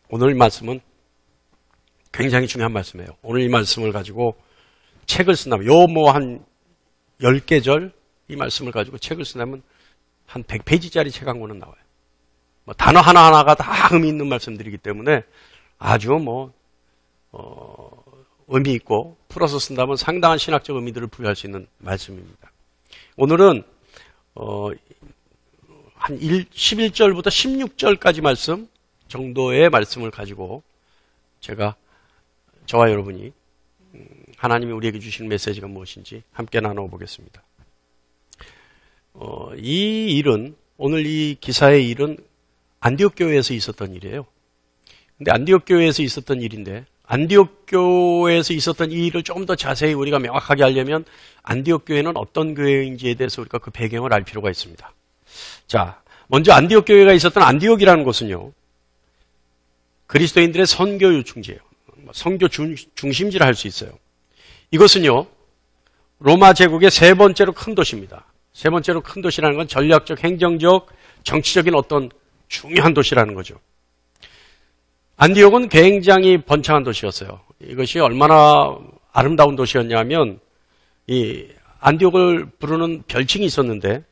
오늘 말씀은 굉장히 중요한 말씀이에요. 오늘 이 말씀을 가지고 책을 쓴다면, 한 10계절 이 말씀을 가지고 책을 쓴다면 한 100페이지짜리 책 한 권은 나와요. 단어 하나하나가 다 의미 있는 말씀들이기 때문에 아주 의미 있고 풀어서 쓴다면 상당한 신학적 의미들을 부여할 수 있는 말씀입니다. 오늘은 한 11절부터 16절까지 말씀 정도의 말씀을 가지고 저와 여러분이 하나님이 우리에게 주신 메시지가 무엇인지 함께 나눠보겠습니다. 이 일은, 오늘 이 기사의 일은 안디옥 교회에서 있었던 일이에요. 근데 안디옥 교회에서 있었던 일인데, 안디옥 교회에서 있었던 이 일을 좀 더 자세히 우리가 명확하게 알려면 안디옥 교회는 어떤 교회인지에 대해서 우리가 그 배경을 알 필요가 있습니다. 자, 먼저 안디옥 교회가 있었던 안디옥이라는 곳은요, 그리스도인들의 선교 요충지예요. 선교 중심지라 할 수 있어요. 이것은요, 로마 제국의 세 번째로 큰 도시입니다. 세 번째로 큰 도시라는 건 전략적, 행정적, 정치적인 어떤 중요한 도시라는 거죠. 안디옥은 굉장히 번창한 도시였어요. 이것이 얼마나 아름다운 도시였냐면, 이 안디옥을 부르는 별칭이 있었는데,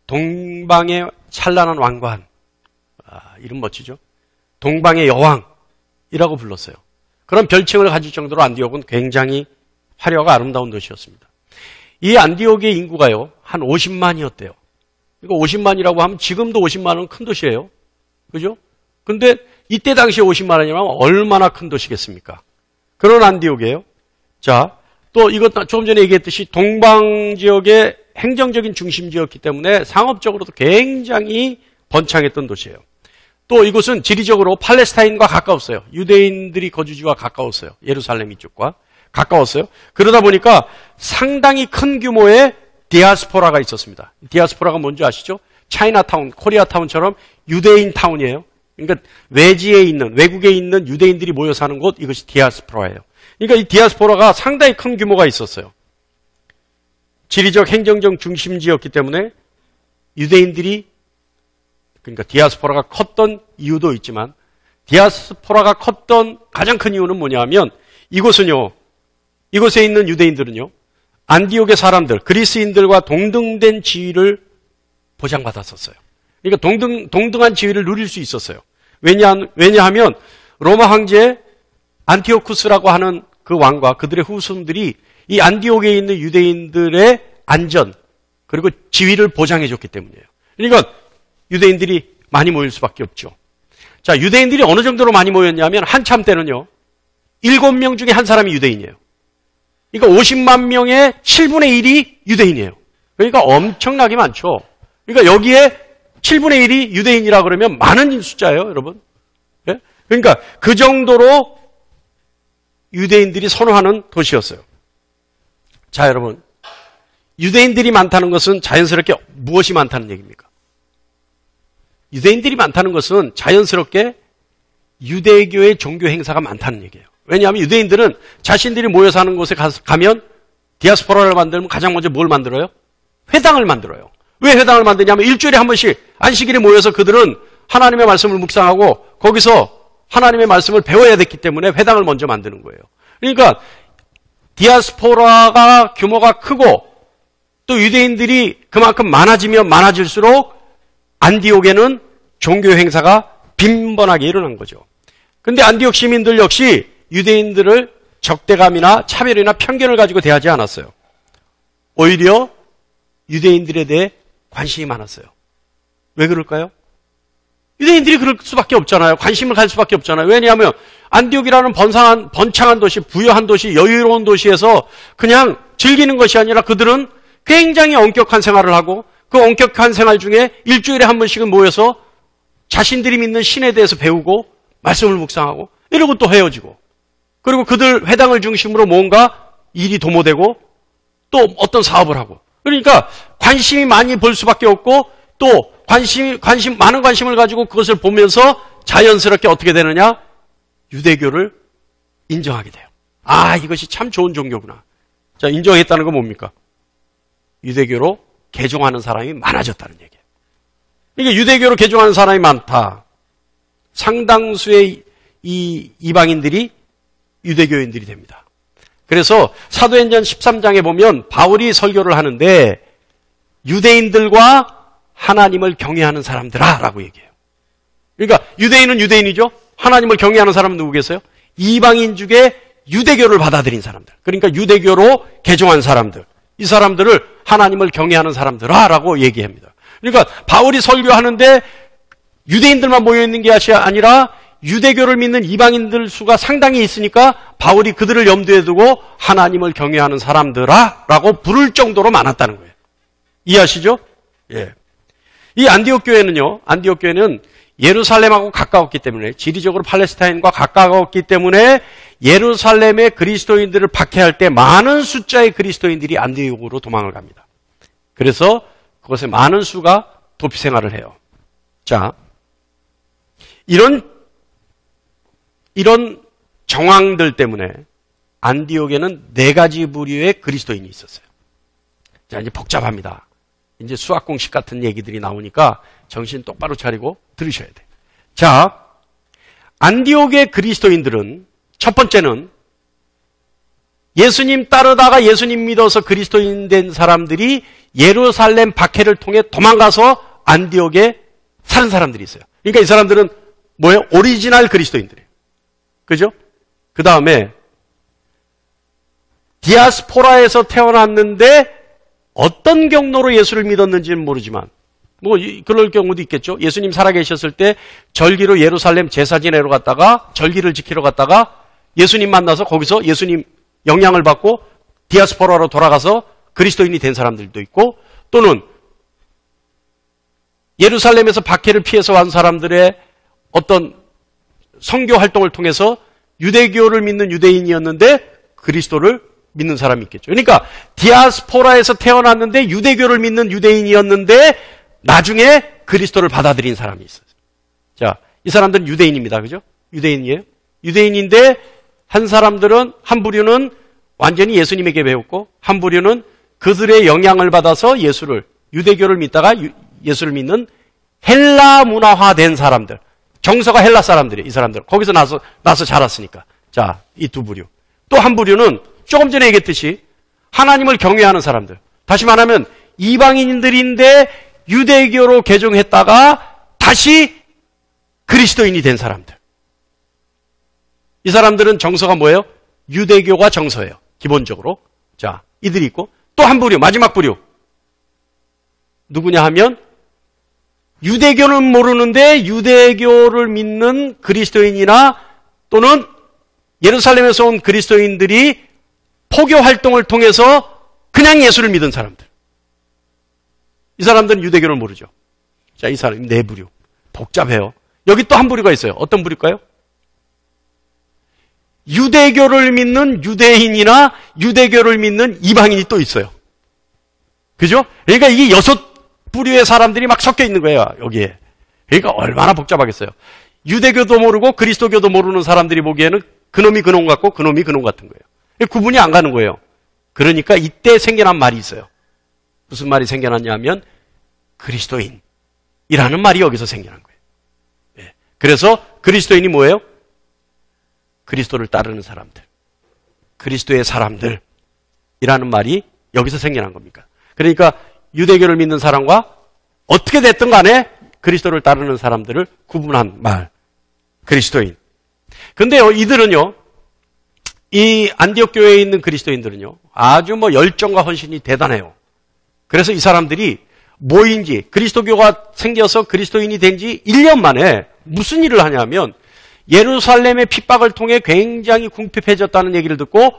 동방의 찬란한 왕관, 이름 멋지죠? 동방의 여왕이라고 불렀어요. 그런 별칭을 가질 정도로 안디옥은 굉장히 화려하고 아름다운 도시였습니다. 이 안디옥의 인구가요, 한 50만이었대요. 이거 50만이라고 하면 지금도 50만은 큰 도시예요. 그죠? 근데 이때 당시에 50만이면 얼마나 큰 도시겠습니까? 그런 안디옥이에요. 자, 또 이것 조금 전에 얘기했듯이 동방 지역의 행정적인 중심지였기 때문에 상업적으로도 굉장히 번창했던 도시예요. 또 이곳은 지리적으로 팔레스타인과 가까웠어요. 유대인들이 거주지와 가까웠어요. 예루살렘 이쪽과 가까웠어요. 그러다 보니까 상당히 큰 규모의 디아스포라가 있었습니다. 디아스포라가 뭔지 아시죠? 차이나타운, 코리아타운처럼 유대인 타운이에요. 그러니까 외지에 있는, 외국에 있는 유대인들이 모여 사는 곳, 이것이 디아스포라예요. 그러니까 이 디아스포라가 상당히 큰 규모가 있었어요. 지리적, 행정적 중심지였기 때문에 유대인들이, 그러니까 디아스포라가 컸던 이유도 있지만, 디아스포라가 컸던 가장 큰 이유는 뭐냐면, 이곳은요, 이곳에 있는 유대인들은요, 안디옥의 사람들, 그리스인들과 동등된 지위를 보장받았었어요. 그러니까 동등한 지위를 누릴 수 있었어요. 왜냐하면 로마 황제 안티오쿠스라고 하는 그 왕과 그들의 후손들이 이 안디옥에 있는 유대인들의 안전 그리고 지위를 보장해줬기 때문이에요. 그러니까 유대인들이 많이 모일 수밖에 없죠. 자, 유대인들이 어느 정도로 많이 모였냐면 한참 때는요, 7명 중에 한 사람이 유대인이에요. 그러니까 50만 명의 7분의 1이 유대인이에요. 그러니까 엄청나게 많죠. 그러니까 여기에 7분의 1이 유대인이라 그러면 많은 숫자예요, 여러분. 네? 그러니까 그 정도로 유대인들이 선호하는 도시였어요. 자, 여러분. 유대인들이 많다는 것은 자연스럽게 무엇이 많다는 얘기입니까? 유대인들이 많다는 것은 자연스럽게 유대교의 종교 행사가 많다는 얘기예요. 왜냐하면 유대인들은 자신들이 모여 사는 곳에 가면 디아스포라를 만들면 가장 먼저 뭘 만들어요? 회당을 만들어요. 왜 회당을 만드냐면 일주일에 한 번씩 안식일에 모여서 그들은 하나님의 말씀을 묵상하고 거기서 하나님의 말씀을 배워야 됐기 때문에 회당을 먼저 만드는 거예요. 그러니까 디아스포라가 규모가 크고 또 유대인들이 그만큼 많아지면 많아질수록 안디옥에는 종교 행사가 빈번하게 일어난 거죠. 근데 안디옥 시민들 역시 유대인들을 적대감이나 차별이나 편견을 가지고 대하지 않았어요. 오히려 유대인들에 대해 관심이 많았어요. 왜 그럴까요? 유대인들이 그럴 수밖에 없잖아요. 관심을 갈 수밖에 없잖아요. 왜냐하면 안디옥이라는 번창한 도시, 부유한 도시, 여유로운 도시에서 그냥 즐기는 것이 아니라 그들은 굉장히 엄격한 생활을 하고 그 엄격한 생활 중에 일주일에 한 번씩은 모여서 자신들이 믿는 신에 대해서 배우고 말씀을 묵상하고 이러고 또 헤어지고 그리고 그들 회당을 중심으로 뭔가 일이 도모되고 또 어떤 사업을 하고 그러니까 관심이 많이 볼 수밖에 없고 또 많은 관심을 가지고 그것을 보면서 자연스럽게 어떻게 되느냐? 유대교를 인정하게 돼요. 아, 이것이 참 좋은 종교구나. 자, 인정했다는 건 뭡니까? 유대교로 개종하는 사람이 많아졌다는 얘기예요. 이게 유대교로 개종하는 사람이 많다. 상당수의 이 이방인들이 유대교인들이 됩니다. 그래서 사도행전 13장에 보면 바울이 설교를 하는데 유대인들과 하나님을 경외하는 사람들아 라고 얘기해요. 그러니까 유대인은 유대인이죠. 하나님을 경외하는 사람은 누구겠어요? 이방인 중에 유대교를 받아들인 사람들. 그러니까 유대교로 개종한 사람들. 이 사람들을 하나님을 경외하는 사람들아 라고 얘기합니다. 그러니까 바울이 설교하는데 유대인들만 모여있는 게 아니라 유대교를 믿는 이방인들 수가 상당히 있으니까 바울이 그들을 염두에 두고 하나님을 경외하는 사람들아 라고 부를 정도로 많았다는 거예요. 이해하시죠? 예. 이 안디옥 교회는 예루살렘하고 가까웠기 때문에, 지리적으로 팔레스타인과 가까웠기 때문에 예루살렘의 그리스도인들을 박해할 때 많은 숫자의 그리스도인들이 안디옥으로 도망을 갑니다. 그래서 그것에 많은 수가 도피 생활을 해요. 자, 이런 정황들 때문에 안디옥에는 4가지 부류의 그리스도인이 있었어요. 자, 이제 복잡합니다. 이제 수학 공식 같은 얘기들이 나오니까 정신 똑바로 차리고 들으셔야 돼요. 자, 안디옥의 그리스도인들은 첫 번째는 예수님 따르다가 예수님 믿어서 그리스도인 된 사람들이 예루살렘 박해를 통해 도망가서 안디옥에 사는 사람들이 있어요. 그러니까 이 사람들은 뭐예요? 오리지널 그리스도인들이에요. 그죠? 그 다음에 디아스포라에서 태어났는데 어떤 경로로 예수를 믿었는지는 모르지만 그럴 경우도 있겠죠. 예수님 살아계셨을 때 절기로 예루살렘 제사 지내러 갔다가 절기를 지키러 갔다가 예수님 만나서 거기서 예수님 영향을 받고 디아스포라로 돌아가서 그리스도인이 된 사람들도 있고, 또는 예루살렘에서 박해를 피해서 온 사람들의 어떤 선교 활동을 통해서 유대교를 믿는 유대인이었는데 그리스도를 믿는 사람이 있겠죠. 그러니까 디아스포라에서 태어났는데 유대교를 믿는 유대인이었는데 나중에 그리스도를 받아들인 사람이 있어요. 자, 이 사람들은 유대인입니다. 그죠? 유대인이에요. 유대인인데 한 부류는 완전히 예수님에게 배웠고, 한 부류는 그들의 영향을 받아서 유대교를 믿다가 예수를 믿는 헬라 문화화된 사람들. 정서가 헬라 사람들이에요. 이 사람들. 거기서 나서 자랐으니까. 자, 이 두 부류. 또 한 부류는 조금 전에 얘기했듯이 하나님을 경외하는 사람들. 다시 말하면 이방인들인데 유대교로 개종했다가 다시 그리스도인이 된 사람들. 이 사람들은 정서가 뭐예요? 유대교가 정서예요. 기본적으로. 자, 이들이 있고, 또 한 부류, 마지막 부류. 누구냐 하면 유대교는 모르는데 유대교를 믿는 그리스도인이나 또는 예루살렘에서 온 그리스도인들이 포교 활동을 통해서 그냥 예수를 믿은 사람들. 이 사람들은 유대교를 모르죠. 자, 이 사람 4부류. 복잡해요. 여기 또 한 부류가 있어요. 어떤 부류일까요? 유대교를 믿는 유대인이나 유대교를 믿는 이방인이 또 있어요. 그죠? 그러니까 이게 6부류의 사람들이 막 섞여 있는 거예요, 여기에. 그러니까 얼마나 복잡하겠어요. 유대교도 모르고 그리스도교도 모르는 사람들이 보기에는 그놈이 그놈 같고 그놈이 그놈 같은 거예요. 구분이 안 가는 거예요. 그러니까 이때 생겨난 말이 있어요. 무슨 말이 생겨났냐면 그리스도인이라는 말이 여기서 생겨난 거예요. 네. 그래서 그리스도인이 뭐예요? 그리스도를 따르는 사람들. 그리스도의 사람들이라는 말이 여기서 생겨난 겁니까? 그러니까 유대교를 믿는 사람과 어떻게 됐든 간에 그리스도를 따르는 사람들을 구분한 말. 그리스도인. 근데요, 이들은요, 이 안디옥 교회에 있는 그리스도인들은요, 아주 열정과 헌신이 대단해요. 그래서 이 사람들이 뭐인지, 그리스도교가 생겨서 그리스도인이 된 지 1년 만에 무슨 일을 하냐면 예루살렘의 핍박을 통해 굉장히 궁핍해졌다는 얘기를 듣고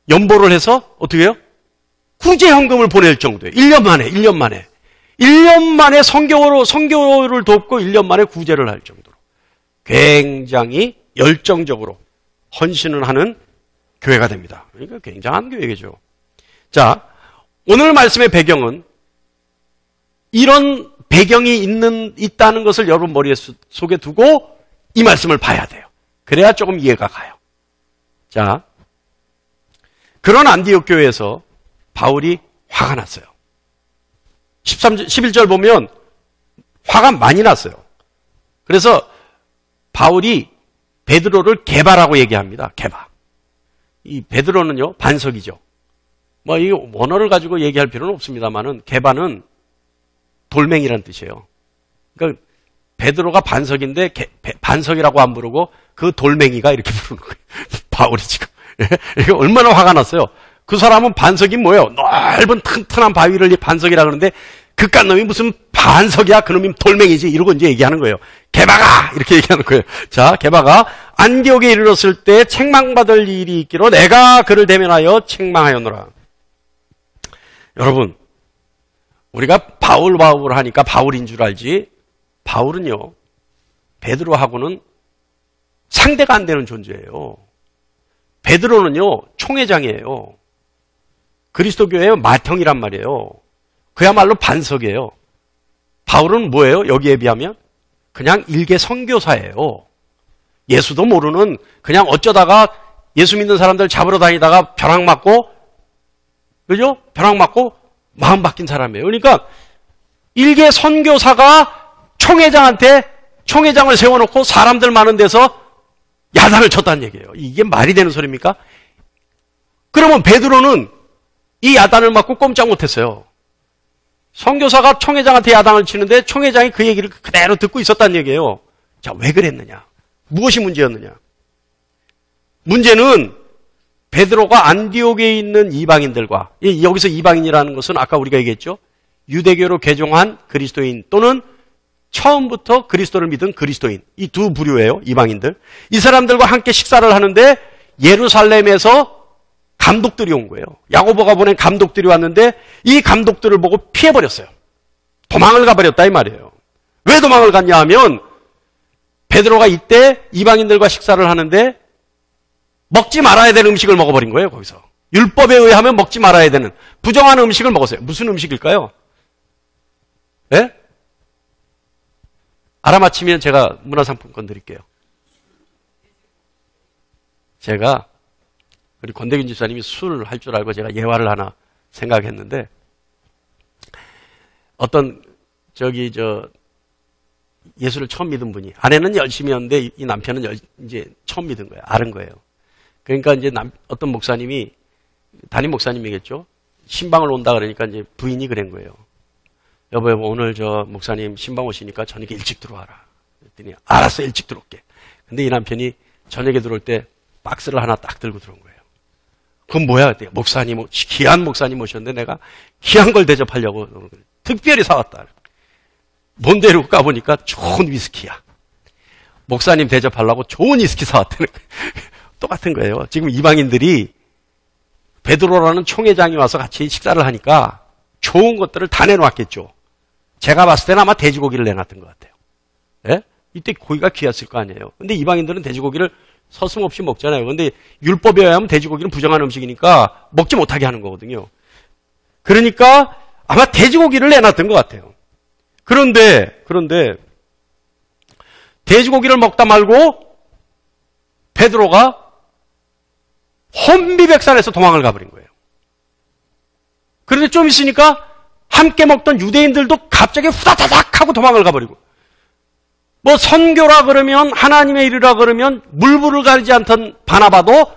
연보를 해서 어떻게 해요? 구제 현금을 보낼 정도예요. 1년 만에 선교를 돕고 1년 만에 구제를 할 정도로 굉장히 열정적으로 헌신을 하는 교회가 됩니다. 그러니까 굉장한 교회죠. 자, 오늘 말씀의 배경은 이런 배경이 있다는 것을 여러분 머릿속에 두고 이 말씀을 봐야 돼요. 그래야 조금 이해가 가요. 자, 그런 안디옥 교회에서 바울이 화가 났어요. 11절 보면 화가 많이 났어요. 그래서 바울이 베드로를 게바라고 얘기합니다. 게바. 이 베드로는요, 반석이죠. 뭐, 이 원어를 가지고 얘기할 필요는 없습니다만은, 게바는 돌멩이란 뜻이에요. 그러니까, 베드로가 반석인데, 반석이라고 안 부르고, 그 돌멩이가 이렇게 부르는 거예요. 바울이 지금. 이거 얼마나 화가 났어요. 그 사람은 반석이 뭐예요? 넓은 튼튼한 바위를 반석이라 그러는데, 그깟 놈이 무슨 반석이야? 그놈이 돌멩이지? 이러고 이제 얘기하는 거예요. 게바가! 이렇게 얘기하는 거예요. 자, 게바가 안디옥에 이르렀을 때 책망받을 일이 있기로 내가 그를 대면하여 책망하였노라. 여러분, 우리가 바울 하니까 바울인 줄 알지, 바울은요, 베드로하고는 상대가 안 되는 존재예요. 베드로는요, 총회장이에요. 그리스도교의 맏형이란 말이에요. 그야말로 반석이에요. 바울은 뭐예요? 여기에 비하면? 그냥 일개 선교사예요. 예수도 모르는, 그냥 어쩌다가 예수 믿는 사람들 잡으러 다니다가 벼락 맞고, 그죠? 벼락 맞고 마음 바뀐 사람이에요. 그러니까 일개 선교사가 총회장을 세워놓고 사람들 많은 데서 야단을 쳤다는 얘기예요. 이게 말이 되는 소리입니까? 그러면 베드로는 이 야단을 맞고 꼼짝 못했어요. 선교사가 총회장한테 야단을 치는데 총회장이 그 얘기를 그대로 듣고 있었다는 얘기예요. 자, 왜 그랬느냐? 무엇이 문제였느냐? 문제는 베드로가 안디옥에 있는 이방인들과, 여기서 이방인이라는 것은 아까 우리가 얘기했죠. 유대교로 개종한 그리스도인 또는 처음부터 그리스도를 믿은 그리스도인, 이 두 부류예요. 이방인들. 이 사람들과 함께 식사를 하는데 예루살렘에서 감독들이 온 거예요. 야고보가 보낸 감독들이 왔는데 이 감독들을 보고 피해버렸어요. 도망을 가버렸다 이 말이에요. 왜 도망을 갔냐 하면 베드로가 이때 이방인들과 식사를 하는데 먹지 말아야 되는 음식을 먹어버린 거예요. 거기서. 율법에 의하면 먹지 말아야 되는 부정한 음식을 먹었어요. 무슨 음식일까요? 예? 알아맞히면 제가 문화상품권 드릴게요. 제가 우리 권대균 집사님이 술 할 줄 알고 제가 예화를 하나 생각했는데 어떤 예수를 처음 믿은 분이, 아내는 열심히 했는데 이 남편은 이제 처음 믿은 거예요. 아는 거예요. 그러니까 이제 어떤 목사님이, 담임 목사님이겠죠? 신방을 온다 그러니까 이제 부인이 그런 거예요. 여보, 오늘 목사님 신방 오시니까 저녁에 일찍 들어와라. 그랬더니 알았어, 일찍 들어올게. 근데 이 남편이 저녁에 들어올 때 박스를 하나 딱 들고 들어온 거예요. 그건 뭐야? 목사님, 귀한 목사님 오셨는데 내가 귀한 걸 대접하려고 특별히 사왔다. 뭔데 이러고 까보니까 좋은 위스키야. 목사님 대접하려고 좋은 위스키 사왔다는 거예요. 똑같은 거예요. 지금 이방인들이 베드로라는 총회장이 와서 같이 식사를 하니까 좋은 것들을 다 내놓았겠죠. 제가 봤을 때는 아마 돼지고기를 내놨던 것 같아요. 예? 이때 고기가 귀했을 거 아니에요. 근데 이방인들은 돼지고기를 서슴없이 먹잖아요. 근데 율법에 의하면 돼지고기는 부정한 음식이니까 먹지 못하게 하는 거거든요. 그러니까 아마 돼지고기를 내놨던 것 같아요. 그런데 돼지고기를 먹다 말고 베드로가 혼비백산에서 도망을 가버린 거예요. 그런데 좀 있으니까 함께 먹던 유대인들도 갑자기 후다다닥 하고 도망을 가버리고, 뭐 선교라 그러면, 하나님의 일이라 그러면 물불을 가리지 않던 바나바도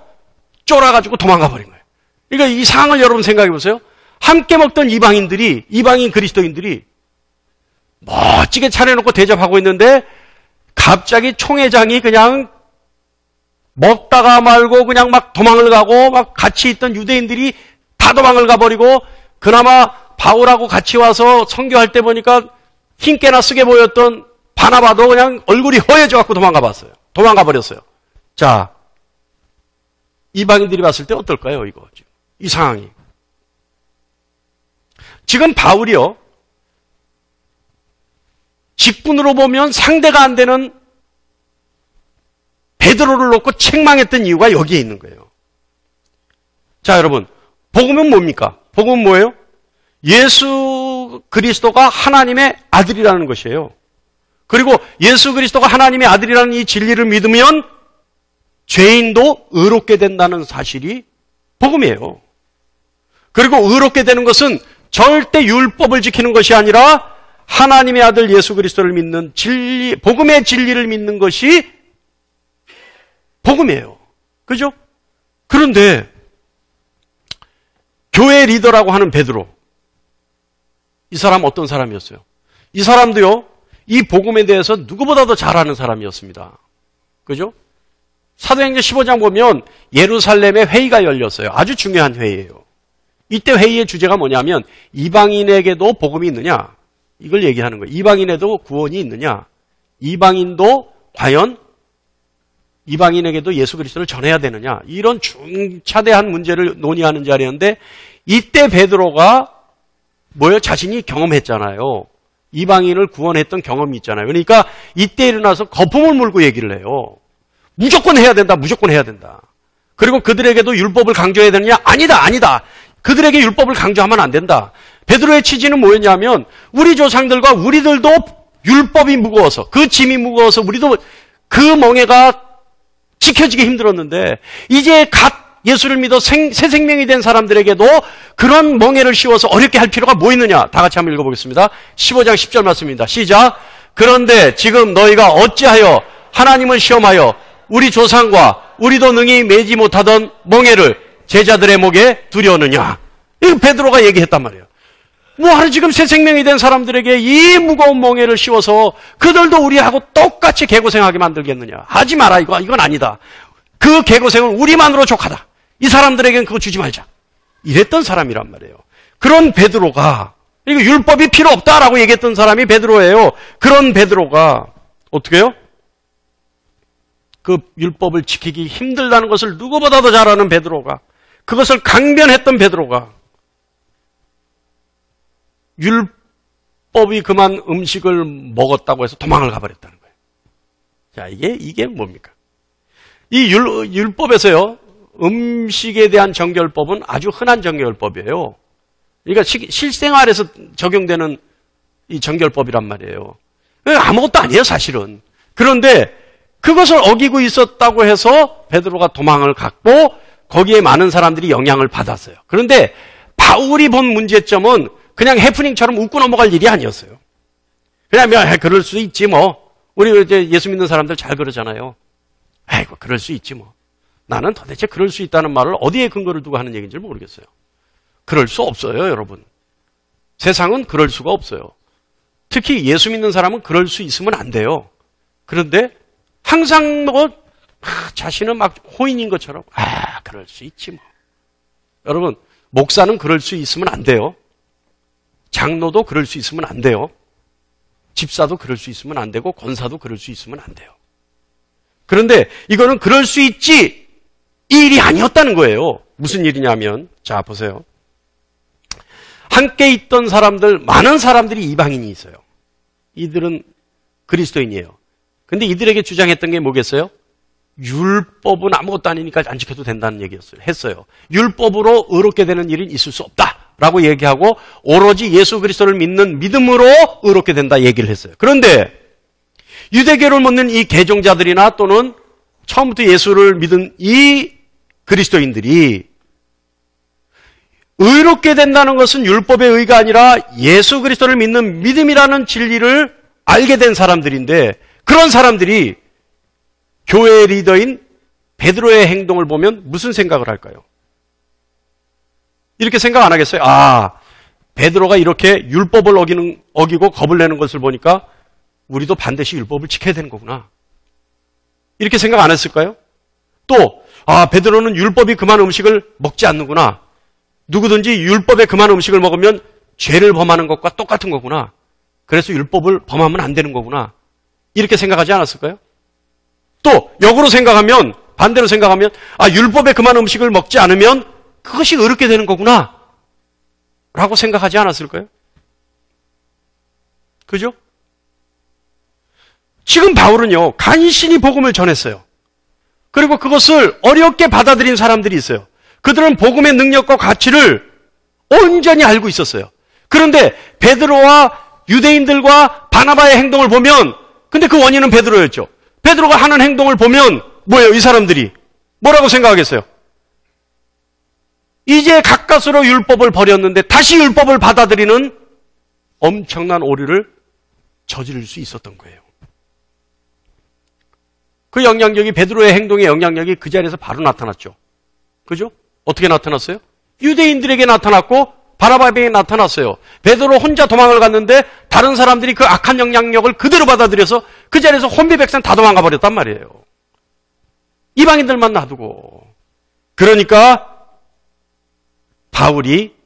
쫄아가지고 도망가 버린 거예요. 그러니까 이 상황을 여러분 생각해 보세요. 함께 먹던 이방인 그리스도인들이 멋지게 차려놓고 대접하고 있는데 갑자기 총회장이 그냥 먹다가 말고 그냥 막 도망을 가고, 막 같이 있던 유대인들이 다 도망을 가버리고, 그나마 바울하고 같이 와서 선교할 때 보니까 힘께나 쓰게 보였던 바나바도 그냥 얼굴이 허해져 갖고 도망가 버렸어요. 자, 이방인들이 봤을 때 어떨까요, 이거? 이 상황이. 지금 바울이요, 직분으로 보면 상대가 안 되는 베드로를 놓고 책망했던 이유가 여기에 있는 거예요. 자, 여러분, 복음은 뭡니까? 복음은 뭐예요? 예수 그리스도가 하나님의 아들이라는 것이에요. 그리고 예수 그리스도가 하나님의 아들이라는 이 진리를 믿으면 죄인도 의롭게 된다는 사실이 복음이에요. 그리고 의롭게 되는 것은 절대 율법을 지키는 것이 아니라 하나님의 아들 예수 그리스도를 믿는 진리, 복음의 진리를 믿는 것이 복음이에요. 그죠? 그런데 교회 리더라고 하는 베드로, 이 사람 어떤 사람이었어요? 이 사람도요, 이 복음에 대해서 누구보다도 잘 아는 사람이었습니다. 그죠? 사도행전 15장 보면 예루살렘에 회의가 열렸어요. 아주 중요한 회의예요. 이때 회의의 주제가 뭐냐면 이방인에게도 복음이 있느냐? 이걸 얘기하는 거예요. 이방인에도 구원이 있느냐? 이방인도 과연 이방인에게도 예수 그리스도를 전해야 되느냐? 이런 중차대한 문제를 논의하는 자리였는데 이때 베드로가 뭐예요? 자신이 경험했잖아요. 이방인을 구원했던 경험이 있잖아요. 그러니까 이때 일어나서 거품을 물고 얘기를 해요. 무조건 해야 된다. 무조건 해야 된다. 그리고 그들에게도 율법을 강조해야 되느냐? 아니다. 그들에게 율법을 강조하면 안 된다. 베드로의 취지는 뭐였냐면 우리 조상들과 우리들도 율법이 무거워서 그 짐이 무거워서 우리도 그 멍에가 지켜지기 힘들었는데 이제 갓 예수를 믿어 새 생명이 된 사람들에게도 그런 멍에를 씌워서 어렵게 할 필요가 뭐 있느냐? 다 같이 한번 읽어보겠습니다. 15장 10절 말씀입니다. 시작. 그런데 지금 너희가 어찌하여 하나님을 시험하여 우리 조상과 우리도 능히 매지 못하던 멍에를 제자들의 목에 두려느냐? 이거 베드로가 얘기했단 말이에요. 뭐하러 지금 새 생명이 된 사람들에게 이 무거운 멍에를 씌워서 그들도 우리하고 똑같이 개고생하게 만들겠느냐? 하지 마라. 이건 아니다. 그 개고생은 우리만으로 족하다. 이 사람들에게는 그거 주지 말자. 이랬던 사람이란 말이에요. 그런 베드로가, 이거 율법이 필요 없다라고 얘기했던 사람이 베드로예요. 그런 베드로가 어떻게 해요? 그 율법을 지키기 힘들다는 것을 누구보다도 잘 아는 베드로가, 그것을 강변했던 베드로가 율법이 그만 음식을 먹었다고 해서 도망을 가버렸다는 거예요. 자, 이게 뭡니까? 이 율법에서요, 음식에 대한 정결법은 아주 흔한 정결법이에요. 그러니까 실생활에서 적용되는 이 정결법이란 말이에요. 아무것도 아니에요, 사실은. 그런데 그것을 어기고 있었다고 해서 베드로가 도망을 갔고 거기에 많은 사람들이 영향을 받았어요. 그런데 바울이 본 문제점은 그냥 해프닝처럼 웃고 넘어갈 일이 아니었어요. 그냥 그럴 수 있지 뭐. 우리 이제 예수 믿는 사람들 잘 그러잖아요. 아이고 그럴 수 있지 뭐. 나는 도대체 그럴 수 있다는 말을 어디에 근거를 두고 하는 얘기인지 모르겠어요. 그럴 수 없어요, 여러분. 세상은 그럴 수가 없어요. 특히 예수 믿는 사람은 그럴 수 있으면 안 돼요. 그런데 항상 자신은 막 호인인 것처럼 그럴 수 있지 뭐. 여러분, 목사는 그럴 수 있으면 안 돼요. 장로도 그럴 수 있으면 안 돼요. 집사도 그럴 수 있으면 안 되고 권사도 그럴 수 있으면 안 돼요. 그런데 이거는 그럴 수 있지 이 일이 아니었다는 거예요. 무슨 일이냐면 자 보세요. 함께 있던 사람들, 많은 사람들이 이방인이 있어요. 이들은 그리스도인이에요. 근데 이들에게 주장했던 게 뭐겠어요? 율법은 아무것도 아니니까 안 지켜도 된다는 얘기였어요. 했어요. 율법으로 의롭게 되는 일은 있을 수 없다라고 얘기하고 오로지 예수 그리스도를 믿는 믿음으로 의롭게 된다 얘기를 했어요. 그런데 유대교를 믿는 이 개종자들이나 또는 처음부터 예수를 믿은 이 그리스도인들이 의롭게 된다는 것은 율법의 의가 아니라 예수 그리스도를 믿는 믿음이라는 진리를 알게 된 사람들인데 그런 사람들이 교회 리더인 베드로의 행동을 보면 무슨 생각을 할까요? 이렇게 생각 안 하겠어요? 베드로가 이렇게 율법을 어기고 겁을 내는 것을 보니까 우리도 반드시 율법을 지켜야 되는 거구나. 이렇게 생각 안 했을까요? 또 베드로는 율법이 금한 음식을 먹지 않는구나. 누구든지 율법에 금한 음식을 먹으면 죄를 범하는 것과 똑같은 거구나. 그래서 율법을 범하면 안 되는 거구나. 이렇게 생각하지 않았을까요? 또 역으로 생각하면, 반대로 생각하면 율법에 금한 음식을 먹지 않으면 그것이 의롭게 되는 거구나 라고 생각하지 않았을까요? 그죠? 지금 바울은요, 간신히 복음을 전했어요. 그리고 그것을 어렵게 받아들인 사람들이 있어요. 그들은 복음의 능력과 가치를 온전히 알고 있었어요. 그런데 베드로와 유대인들과 바나바의 행동을 보면, 근데 그 원인은 베드로였죠. 베드로가 하는 행동을 보면 뭐예요? 이 사람들이 뭐라고 생각하겠어요? 이제 가까스로 율법을 버렸는데 다시 율법을 받아들이는 엄청난 오류를 저지를 수 있었던 거예요. 그 영향력이, 베드로의 행동의 영향력이 그 자리에서 바로 나타났죠. 그죠? 어떻게 나타났어요? 유대인들에게 나타났고 바나바에게 나타났어요. 베드로 혼자 도망을 갔는데 다른 사람들이 그 악한 영향력을 그대로 받아들여서 그 자리에서 혼비 백성 다 도망가 버렸단 말이에요. 이방인들만 놔두고. 그러니까 바울이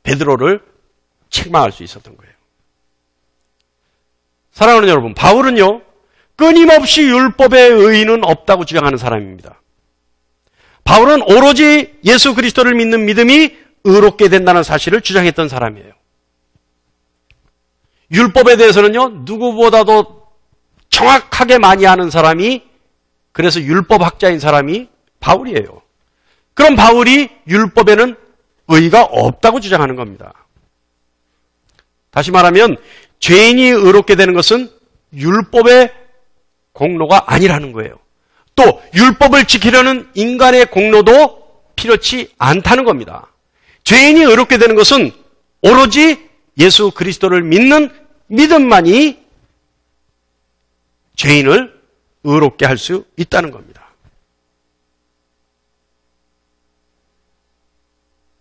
베드로를 책망할 수 있었던 거예요. 사랑하는 여러분, 바울은요, 끊임없이 율법의 의의는 없다고 주장하는 사람입니다. 바울은 오로지 예수 그리스도를 믿는 믿음이 의롭게 된다는 사실을 주장했던 사람이에요. 율법에 대해서는요, 누구보다도 정확하게 많이 아는 사람이, 그래서 율법학자인 사람이 바울이에요. 그럼 바울이 율법에는 의의가 없다고 주장하는 겁니다. 다시 말하면 죄인이 의롭게 되는 것은 율법의 공로가 아니라는 거예요. 또 율법을 지키려는 인간의 공로도 필요치 않다는 겁니다. 죄인이 의롭게 되는 것은 오로지 예수 그리스도를 믿는 믿음만이 죄인을 의롭게 할 수 있다는 겁니다.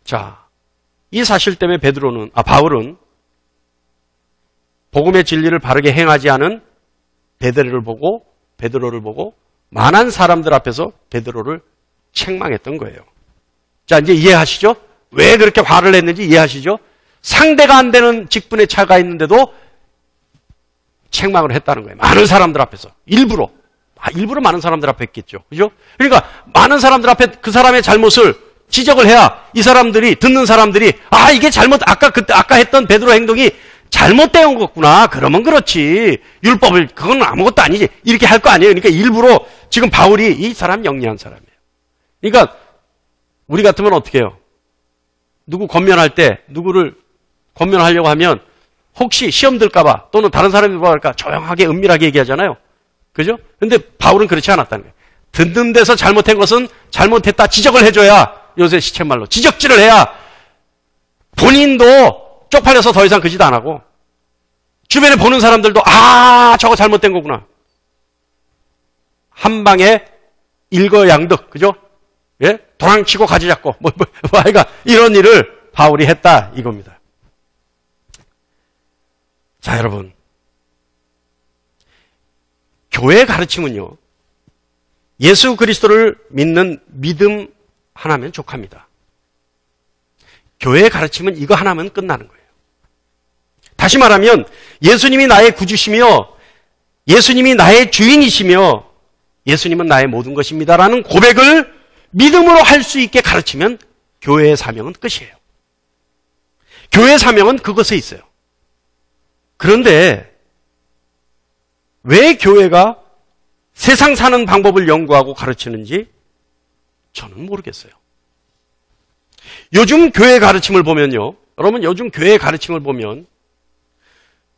자, 이 사실 때문에 바울은 복음의 진리를 바르게 행하지 않은 베드로를 보고 많은 사람들 앞에서 베드로를 책망했던 거예요. 자, 이제 이해하시죠? 왜 그렇게 화를 냈는지 이해하시죠? 상대가 안 되는 직분에 차가 있는데도 책망을 했다는 거예요. 많은 사람들 앞에서. 일부러 많은 사람들 앞에 했겠죠. 그죠? 그러니까 많은 사람들 앞에 그 사람의 잘못을 지적을 해야 이 사람들이, 듣는 사람들이, 이게 아까 했던 베드로 행동이 잘못된 거구나. 그러면 그렇지. 그건 아무것도 아니지. 이렇게 할 거 아니에요. 그러니까 일부러 지금 바울이 이 사람 영리한 사람이에요. 그러니까 우리 같으면 어떻게 해요? 누구 권면할 때 누구를 권면하려고 하면 혹시 시험 들까봐 또는 다른 사람이 뭐랄까 조용하게 은밀하게 얘기하잖아요. 그죠? 근데 바울은 그렇지 않았다는 거예요. 듣는 데서 잘못한 것은 잘못했다 지적을 해줘야, 요새 시쳇말로 지적질을 해야 본인도 쪽팔려서 더 이상 그 짓 안 하고 주변에 보는 사람들도 저거 잘못된 거구나. 한 방에 일거양득, 그죠? 예? 도랑치고 가지 잡고 하여간 이런 일을 바울이 했다 이겁니다. 자, 여러분, 교회의 가르침은요, 예수 그리스도를 믿는 믿음 하나면 족합니다. 교회의 가르침은 이거 하나면 끝나는 거예요. 다시 말하면 예수님이 나의 구주시며 예수님이 나의 주인이시며 예수님은 나의 모든 것입니다라는 고백을 믿음으로 할 수 있게 가르치면 교회의 사명은 끝이에요. 교회의 사명은 그것에 있어요. 그런데 왜 교회가 세상 사는 방법을 연구하고 가르치는지 저는 모르겠어요. 요즘 교회 가르침을 보면요, 여러분, 요즘 교회 가르침을 보면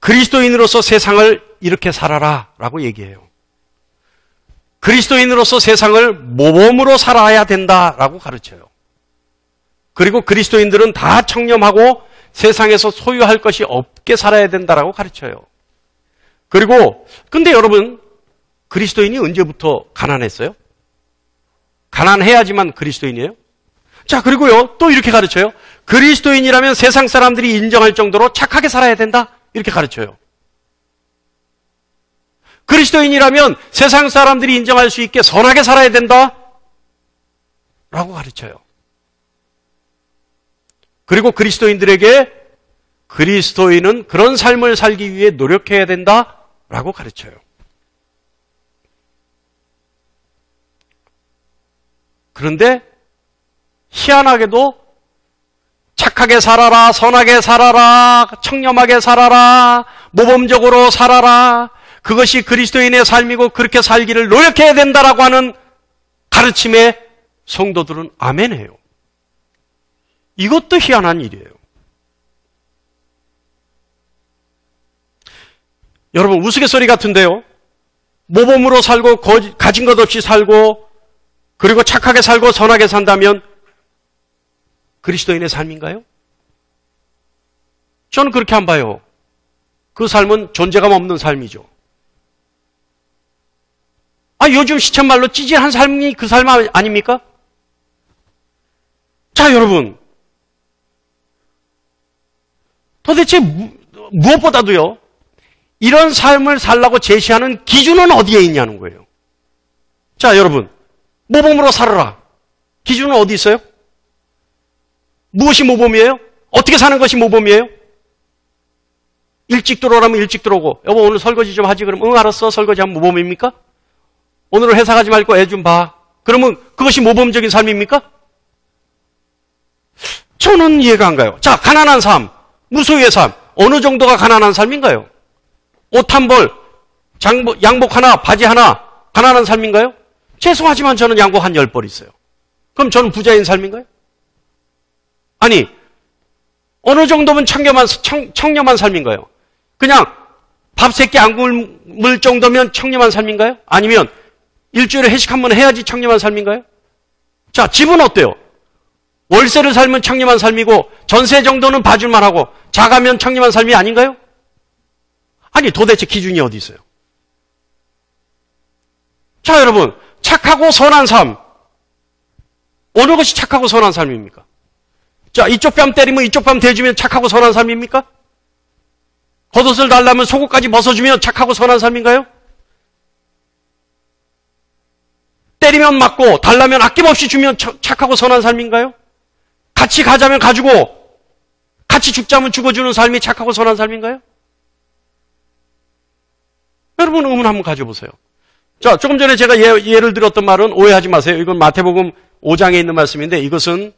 그리스도인으로서 세상을 이렇게 살아라 라고 얘기해요. 그리스도인으로서 세상을 모범으로 살아야 된다라고 가르쳐요. 그리고 그리스도인들은 다 청렴하고 세상에서 소유할 것이 없게 살아야 된다라고 가르쳐요. 그리고 근데 여러분, 그리스도인이 언제부터 가난했어요? 가난해야지만 그리스도인이에요? 자, 그리고요, 또 이렇게 가르쳐요. 그리스도인이라면 세상 사람들이 인정할 정도로 착하게 살아야 된다. 이렇게 가르쳐요. 그리스도인이라면 세상 사람들이 인정할 수 있게 선하게 살아야 된다. 라고 가르쳐요. 그리고 그리스도인들에게 그리스도인은 그런 삶을 살기 위해 노력해야 된다. 라고 가르쳐요. 그런데 희한하게도 착하게 살아라, 선하게 살아라, 청렴하게 살아라, 모범적으로 살아라, 그것이 그리스도인의 삶이고 그렇게 살기를 노력해야 된다라고 하는 가르침에 성도들은 아멘해요. 이것도 희한한 일이에요. 여러분, 우스갯소리 같은데요, 모범으로 살고 가진 것 없이 살고 그리고 착하게 살고 선하게 산다면 그리스도인의 삶인가요? 저는 그렇게 안 봐요. 그 삶은 존재감 없는 삶이죠. 요즘 시쳇말로 찌질한 삶이 그 삶 아닙니까? 자, 여러분. 도대체 무엇보다도요, 이런 삶을 살라고 제시하는 기준은 어디에 있냐는 거예요. 자, 여러분. 모범으로 살아라. 기준은 어디 있어요? 무엇이 모범이에요? 어떻게 사는 것이 모범이에요? 일찍 들어오라면 일찍 들어오고, 여보 오늘 설거지 좀 하지. 그러면 응 알았어. 설거지하면 모범입니까? 오늘은 회사 가지 말고 애 좀 봐. 그러면 그것이 모범적인 삶입니까? 저는 이해가 안 가요. 자, 가난한 삶, 무소유의 삶. 어느 정도가 가난한 삶인가요? 옷 한 벌, 양복 하나, 바지 하나, 가난한 삶인가요? 죄송하지만 저는 양복 한 10벌 있어요. 그럼 저는 부자인 삶인가요? 아니, 어느 정도면 청렴한 삶인가요? 그냥 밥 3끼 안 굶을 정도면 청렴한 삶인가요? 아니면 일주일에 회식 한 번 해야지 청렴한 삶인가요? 자, 집은 어때요? 월세를 살면 청렴한 삶이고 전세 정도는 봐줄만 하고 자가면 청렴한 삶이 아닌가요? 아니, 도대체 기준이 어디 있어요? 자, 여러분, 착하고 선한 삶. 어느 것이 착하고 선한 삶입니까? 자, 이쪽 뺨 때리면 이쪽 뺨 대주면 착하고 선한 삶입니까? 겉옷을 달라면 속옷까지 벗어주면 착하고 선한 삶인가요? 때리면 맞고 달라면 아낌없이 주면 착하고 선한 삶인가요? 같이 가자면 가주고 같이 죽자면 죽어주는 삶이 착하고 선한 삶인가요? 여러분 의문 한번 가져보세요. 자, 조금 전에 제가 예를 들었던 말은 오해하지 마세요. 이건 마태복음 5장에 있는 말씀인데 이것은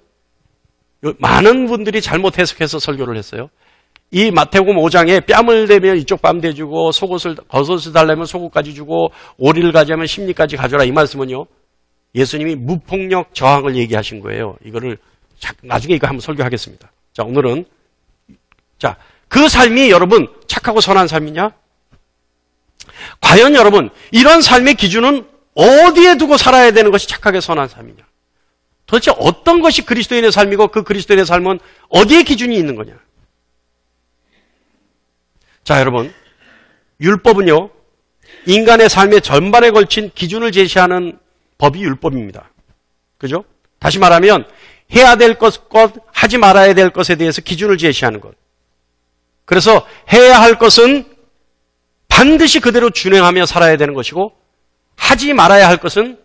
많은 분들이 잘못 해석해서 설교를 했어요. 이 마태복음 5장에 뺨을 대면 이쪽 뺨 대주고 겉옷을 달라면 속옷까지 주고 오리를 가져면 심리까지 가져라. 이 말씀은요, 예수님이 무폭력 저항을 얘기하신 거예요. 이거를 나중에 이거 한번 설교하겠습니다. 자, 오늘은 자, 그 삶이 여러분 착하고 선한 삶이냐? 과연 여러분 이런 삶의 기준은 어디에 두고 살아야 되는 것이 착하게 선한 삶이냐? 도대체 어떤 것이 그리스도인의 삶이고 그 그리스도인의 삶은 어디에 기준이 있는 거냐? 자, 여러분, 율법은요, 인간의 삶의 전반에 걸친 기준을 제시하는 법이 율법입니다. 그죠? 다시 말하면 해야 될 것, 하지 말아야 될 것에 대해서 기준을 제시하는 것. 그래서 해야 할 것은 반드시 그대로 준행하며 살아야 되는 것이고 하지 말아야 할 것은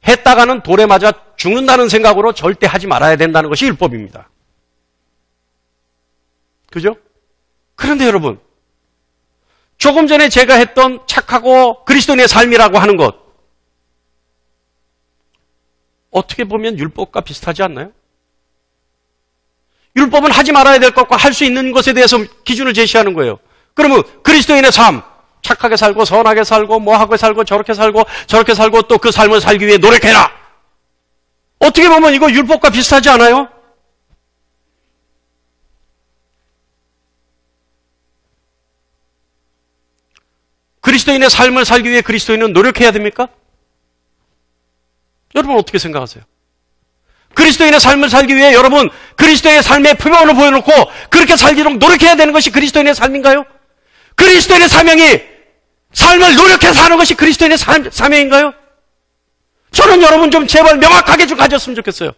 했다가는 돌에 맞아 죽는다는 생각으로 절대 하지 말아야 된다는 것이 율법입니다. 그죠? 그런데 여러분, 조금 전에 제가 했던 착하고 그리스도인의 삶이라고 하는 것, 어떻게 보면 율법과 비슷하지 않나요? 율법은 하지 말아야 될 것과 할 수 있는 것에 대해서 기준을 제시하는 거예요. 그러면 그리스도인의 삶, 착하게 살고 선하게 살고 뭐하게 살고 저렇게 살고 또 그 삶을 살기 위해 노력해라. 어떻게 보면 이거 율법과 비슷하지 않아요? 그리스도인의 삶을 살기 위해 그리스도인은 노력해야 됩니까? 여러분 어떻게 생각하세요? 그리스도인의 삶을 살기 위해 여러분 그리스도의 삶의 표본을 보여놓고 그렇게 살도록 노력해야 되는 것이 그리스도인의 삶인가요? 그리스도인의 사명이 삶을 노력해서 사는 것이 그리스도인의 사명인가요? 저는 여러분 좀 제발 명확하게 좀 가졌으면 좋겠어요.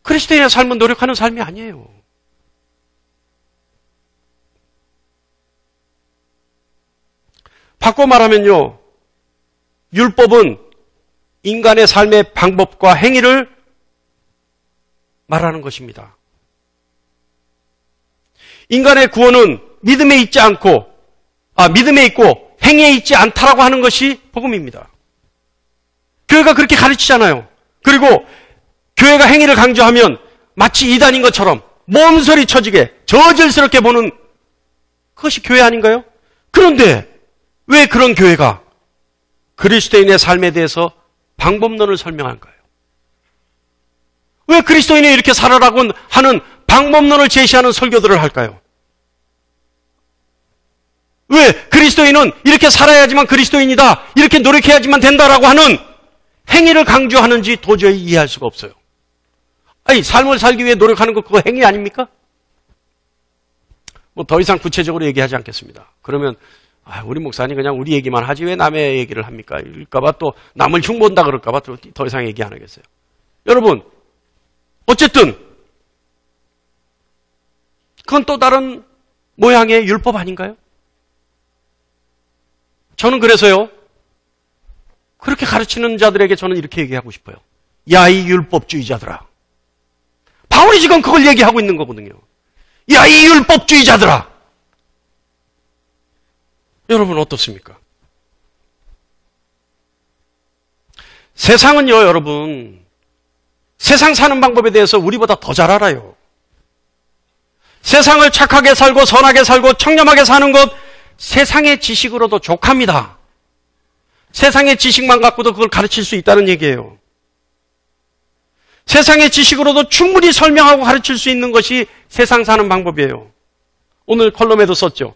그리스도인의 삶은 노력하는 삶이 아니에요. 바꿔 말하면요, 율법은 인간의 삶의 방법과 행위를 말하는 것입니다. 인간의 구원은 믿음에 있지 않고, 믿음에 있고 행위에 있지 않다라고 하는 것이 복음입니다. 교회가 그렇게 가르치잖아요. 그리고 교회가 행위를 강조하면 마치 이단인 것처럼 몸서리 쳐지게 저질스럽게 보는 그것이 교회 아닌가요? 그런데 왜 그런 교회가 그리스도인의 삶에 대해서 방법론을 설명할까요? 왜 그리스도인이 이렇게 살아라고 하는 방법론을 제시하는 설교들을 할까요? 왜 그리스도인은 이렇게 살아야지만 그리스도인이다, 이렇게 노력해야지만 된다라고 하는 행위를 강조하는지 도저히 이해할 수가 없어요. 아니, 삶을 살기 위해 노력하는 것 그거 행위 아닙니까? 뭐 더 이상 구체적으로 얘기하지 않겠습니다. 그러면 우리 목사님 그냥 우리 얘기만 하지 왜 남의 얘기를 합니까? 이럴까봐 또 남을 흉본다 그럴까봐 또 더 이상 얘기 안 하겠어요. 여러분, 어쨌든 그건 또 다른 모양의 율법 아닌가요? 저는 그래서요, 그렇게 가르치는 자들에게 저는 이렇게 얘기하고 싶어요. 야, 이 율법주의자들아. 바울이 지금 그걸 얘기하고 있는 거거든요. 야, 이 율법주의자들아. 여러분 어떻습니까? 세상은요, 여러분, 세상 사는 방법에 대해서 우리보다 더 잘 알아요. 세상을 착하게 살고 선하게 살고 청렴하게 사는 것, 세상의 지식으로도 족합니다. 세상의 지식만 갖고도 그걸 가르칠 수 있다는 얘기예요. 세상의 지식으로도 충분히 설명하고 가르칠 수 있는 것이 세상 사는 방법이에요. 오늘 컬럼에도 썼죠.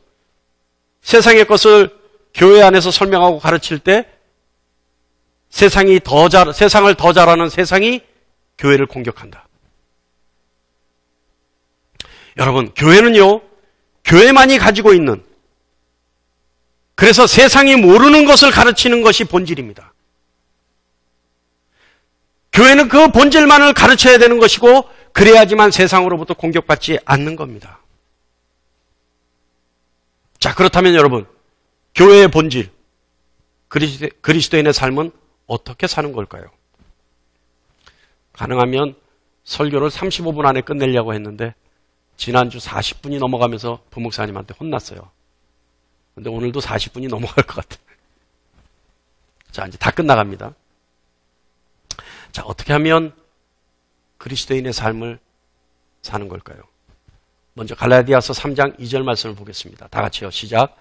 세상의 것을 교회 안에서 설명하고 가르칠 때 세상을 더 잘하는 세상이 교회를 공격한다. 여러분, 교회는요, 교회만이 가지고 있는, 그래서 세상이 모르는 것을 가르치는 것이 본질입니다. 교회는 그 본질만을 가르쳐야 되는 것이고, 그래야지만 세상으로부터 공격받지 않는 겁니다. 자, 그렇다면 여러분, 교회의 본질, 그리스도인의 삶은 어떻게 사는 걸까요? 가능하면 설교를 35분 안에 끝내려고 했는데 지난주 40분이 넘어가면서 부목사님한테 혼났어요. 근데 오늘도 40분이 넘어갈 것 같아요. 자, 이제 다 끝나갑니다. 자, 어떻게 하면 그리스도인의 삶을 사는 걸까요? 먼저 갈라디아서 3장 2절 말씀을 보겠습니다. 다 같이요. 시작.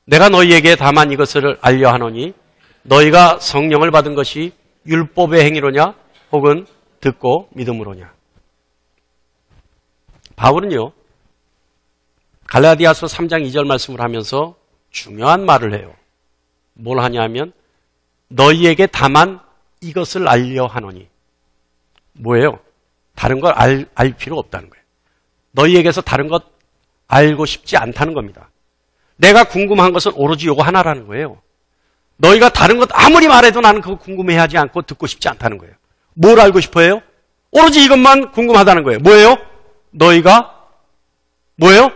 내가 너희에게 다만 이것을 알려 하노니 너희가 성령을 받은 것이 율법의 행위로냐 혹은 듣고 믿음으로냐. 바울은요, 갈라디아서 3장 2절 말씀을 하면서 중요한 말을 해요. 뭘 하냐면 너희에게 다만 이것을 알려 하노니. 뭐예요? 다른 걸 알 필요 없다는 거예요. 너희에게서 다른 것 알고 싶지 않다는 겁니다. 내가 궁금한 것은 오로지 요거 하나라는 거예요. 너희가 다른 것 아무리 말해도 나는 그거 궁금해하지 않고 듣고 싶지 않다는 거예요. 뭘 알고 싶어요? 오로지 이것만 궁금하다는 거예요. 뭐예요? 너희가 뭐예요?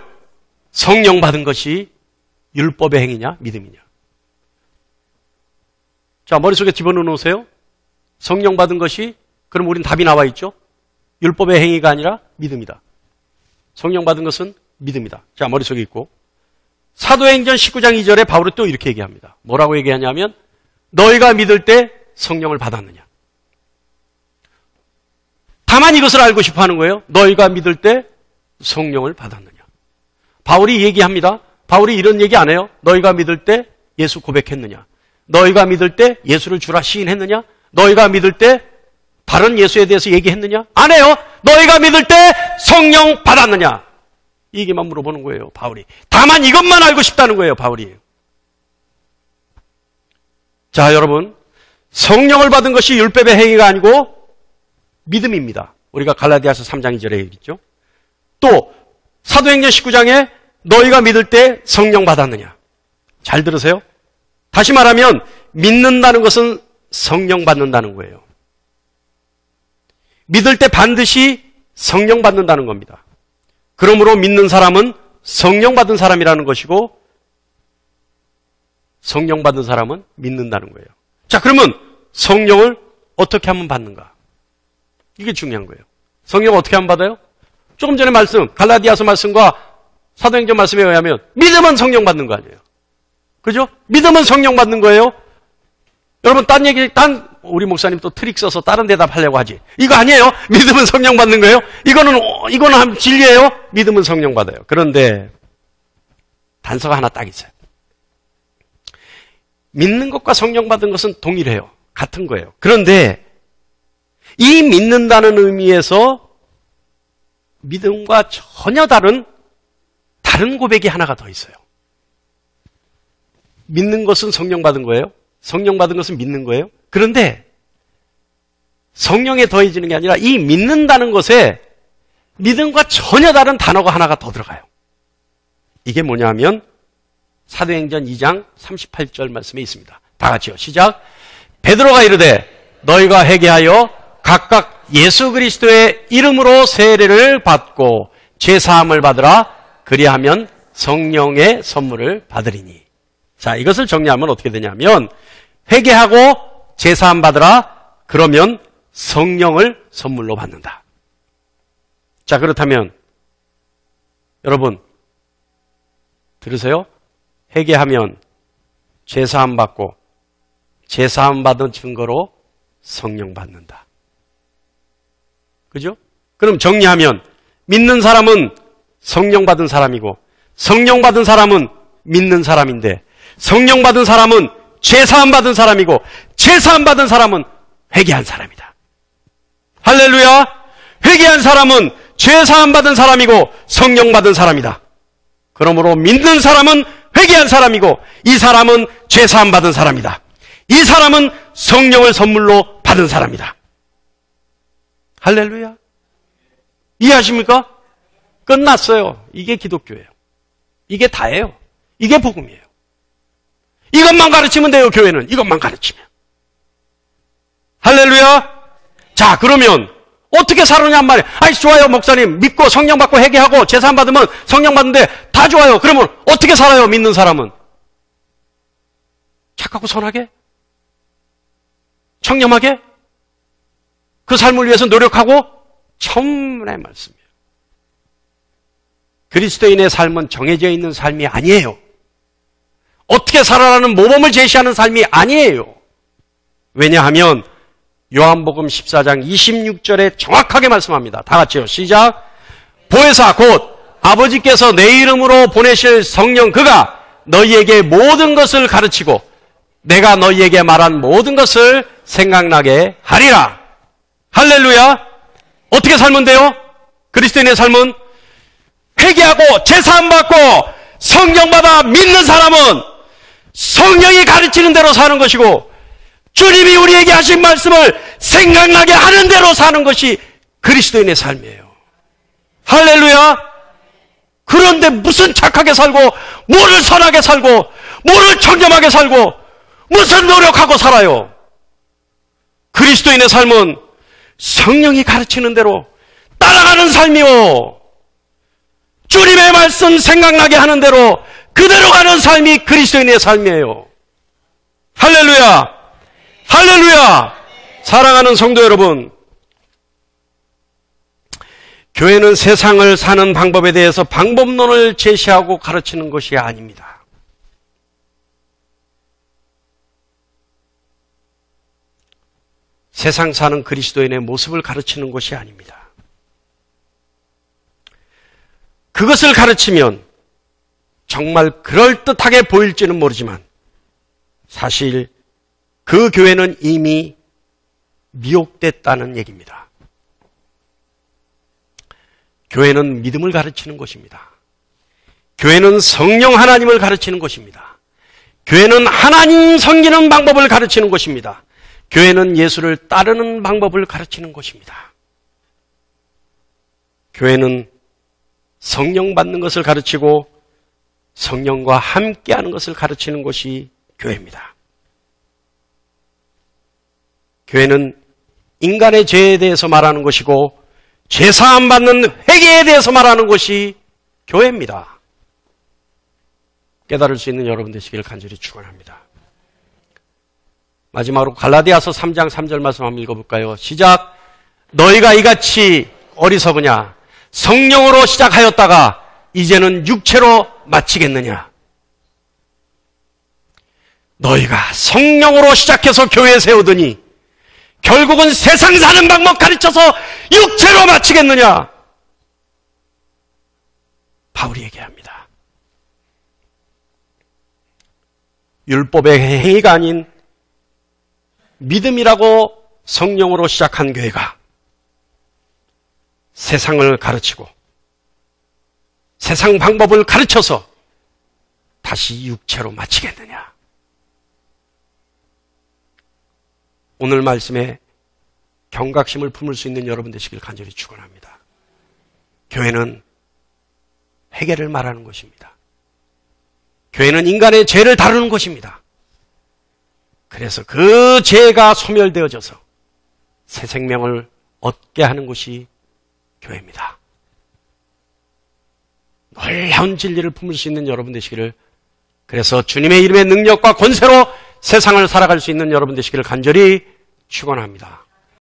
성령 받은 것이 율법의 행위냐 믿음이냐. 자, 머릿속에 집어넣어 놓으세요. 성령 받은 것이, 그럼 우린 답이 나와 있죠. 율법의 행위가 아니라 믿음이다. 성령 받은 것은 믿음이다. 자, 머릿속에 있고, 사도행전 19장 2절에 바울이 또 이렇게 얘기합니다. 뭐라고 얘기하냐면 너희가 믿을 때 성령을 받았느냐. 다만 이것을 알고 싶어 하는 거예요. 너희가 믿을 때 성령을 받았느냐. 바울이 얘기합니다. 바울이 이런 얘기 안 해요. 너희가 믿을 때 예수 고백했느냐. 너희가 믿을 때 예수를 주라 시인했느냐. 너희가 믿을 때 다른 예수에 대해서 얘기했느냐. 안 해요. 너희가 믿을 때 성령 받았느냐. 이 얘기만 물어보는 거예요, 바울이. 다만 이것만 알고 싶다는 거예요, 바울이. 자, 여러분, 성령을 받은 것이 율법의 행위가 아니고 믿음입니다. 우리가 갈라디아서 3장 2절에 얘기했죠. 또 사도행전 19장에 너희가 믿을 때 성령 받았느냐. 잘 들으세요. 다시 말하면 믿는다는 것은 성령 받는다는 거예요. 믿을 때 반드시 성령 받는다는 겁니다. 그러므로 믿는 사람은 성령 받은 사람이라는 것이고 성령 받은 사람은 믿는다는 거예요. 자, 그러면 성령을 어떻게 하면 받는가? 이게 중요한 거예요. 성령 어떻게 하면 받아요? 조금 전에 말씀, 갈라디아서 말씀과 사도행전 말씀에 의하면 믿으면 성령 받는 거 아니에요. 그죠? 믿으면 성령 받는 거예요. 여러분, 우리 목사님 또 트릭 써서 다른 대답 하려고 하지. 이거 아니에요. 믿으면 성령 받는 거예요. 이거는 진리예요. 믿으면 성령 받아요. 그런데 단서가 하나 딱 있어요. 믿는 것과 성령 받은 것은 동일해요. 같은 거예요. 그런데 이 믿는다는 의미에서 믿음과 전혀 다른 고백이 하나가 더 있어요. 믿는 것은 성령 받은 거예요. 성령 받은 것은 믿는 거예요. 그런데 성령에 더해지는 게 아니라 이 믿는다는 것에 믿음과 전혀 다른 단어가 하나가 더 들어가요. 이게 뭐냐면 사도행전 2장 38절 말씀에 있습니다. 다 같이요. 시작. 베드로가 이르되 너희가 회개하여 각각 예수 그리스도의 이름으로 세례를 받고 죄사함을 받으라. 그리하면 성령의 선물을 받으리니. 자, 이것을 정리하면 어떻게 되냐면 회개하고 죄사함 받으라. 그러면 성령을 선물로 받는다. 자, 그렇다면 여러분 들으세요? 회개하면 죄사함 받고 죄사함 받은 증거로 성령 받는다. 그죠? 그럼 정리하면 믿는 사람은 성령 받은 사람이고 성령 받은 사람은 믿는 사람인데 성령 받은 사람은 죄사함 받은 사람이고 죄사함 받은 사람은 회개한 사람이다. 할렐루야! 회개한 사람은 죄사함 받은 사람이고 성령 받은 사람이다. 그러므로 믿는 사람은 회개한 사람이고 이 사람은 죄사함 받은 사람이다. 이 사람은 성령을 선물로 받은 사람이다. 할렐루야! 이해하십니까? 끝났어요. 이게 기독교예요. 이게 다예요. 이게 복음이에요. 이것만 가르치면 돼요, 교회는. 이것만 가르치면. 할렐루야! 자, 그러면 어떻게 살았냔 말이에요. 아이, 좋아요, 목사님. 믿고 성령 받고 회개하고 제사함 받으면 성령 받는데 다 좋아요. 그러면 어떻게 살아요, 믿는 사람은? 착하고 선하게? 청렴하게? 그 삶을 위해서 노력하고? 천문의 말씀이에요. 그리스도인의 삶은 정해져 있는 삶이 아니에요. 어떻게 살아라는 모범을 제시하는 삶이 아니에요. 왜냐하면 요한복음 14장 26절에 정확하게 말씀합니다. 다 같이요. 시작. 보혜사 곧 아버지께서 내 이름으로 보내실 성령 그가 너희에게 모든 것을 가르치고 내가 너희에게 말한 모든 것을 생각나게 하리라. 할렐루야. 어떻게 살면 돼요? 그리스도인의 삶은 회개하고 제사함 받고 성령 받아 믿는 사람은 성령이 가르치는 대로 사는 것이고 주님이 우리에게 하신 말씀을 생각나게 하는 대로 사는 것이 그리스도인의 삶이에요. 할렐루야. 그런데 무슨 착하게 살고 뭐를 선하게 살고 뭐를 청렴하게 살고 무슨 노력하고 살아요. 그리스도인의 삶은 성령이 가르치는 대로 따라가는 삶이요. 주님의 말씀 생각나게 하는 대로 그대로 가는 삶이 그리스도인의 삶이에요. 할렐루야. 할렐루야. 사랑하는 성도 여러분, 교회는 세상을 사는 방법에 대해서 방법론을 제시하고 가르치는 것이 아닙니다. 세상 사는 그리스도인의 모습을 가르치는 것이 아닙니다. 그것을 가르치면 정말 그럴듯하게 보일지는 모르지만 사실 그 교회는 이미 미혹됐다는 얘기입니다. 교회는 믿음을 가르치는 것입니다. 교회는 성령 하나님을 가르치는 것입니다. 교회는 하나님 섬기는 방법을 가르치는 것입니다. 교회는 예수를 따르는 방법을 가르치는 것입니다. 교회는 성령 받는 것을 가르치고 성령과 함께하는 것을 가르치는 것이 교회입니다. 교회는 인간의 죄에 대해서 말하는 것이고 죄사함 받는 회개에 대해서 말하는 것이 교회입니다. 깨달을 수 있는 여러분 되시기를 간절히 축원합니다. 마지막으로 갈라디아서 3장 3절 말씀 한번 읽어볼까요? 시작. 너희가 이같이 어리석으냐? 성령으로 시작하였다가 이제는 육체로 마치겠느냐? 너희가 성령으로 시작해서 교회 세우더니 결국은 세상 사는 방법 가르쳐서 육체로 마치겠느냐? 바울이 얘기합니다. 율법의 행위가 아닌 믿음이라고 성령으로 시작한 교회가 세상을 가르치고 세상 방법을 가르쳐서 다시 육체로 마치겠느냐? 오늘 말씀에 경각심을 품을 수 있는 여러분 되시길 간절히 축원합니다. 교회는 회개를 말하는 것입니다. 교회는 인간의 죄를 다루는 곳입니다. 그래서 그 죄가 소멸되어져서 새 생명을 얻게 하는 곳이 교회입니다. 놀라운 진리를 품을 수 있는 여러분 되시기를, 그래서 주님의 이름의 능력과 권세로 세상을 살아갈 수 있는 여러분 되시기를 간절히 축원합니다.